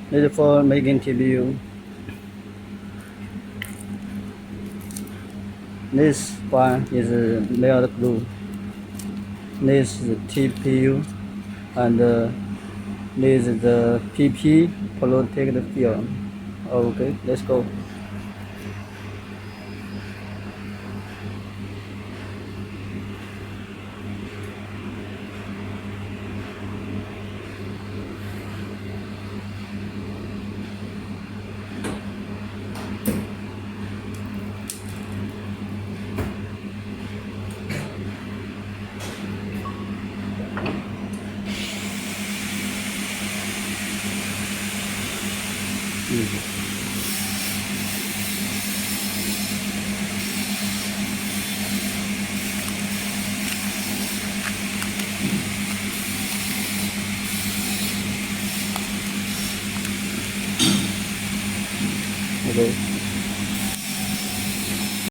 This is for making TPU. This one is layered glue. This is TPU, and this is the PP protect film. Okay, let's go. Okay.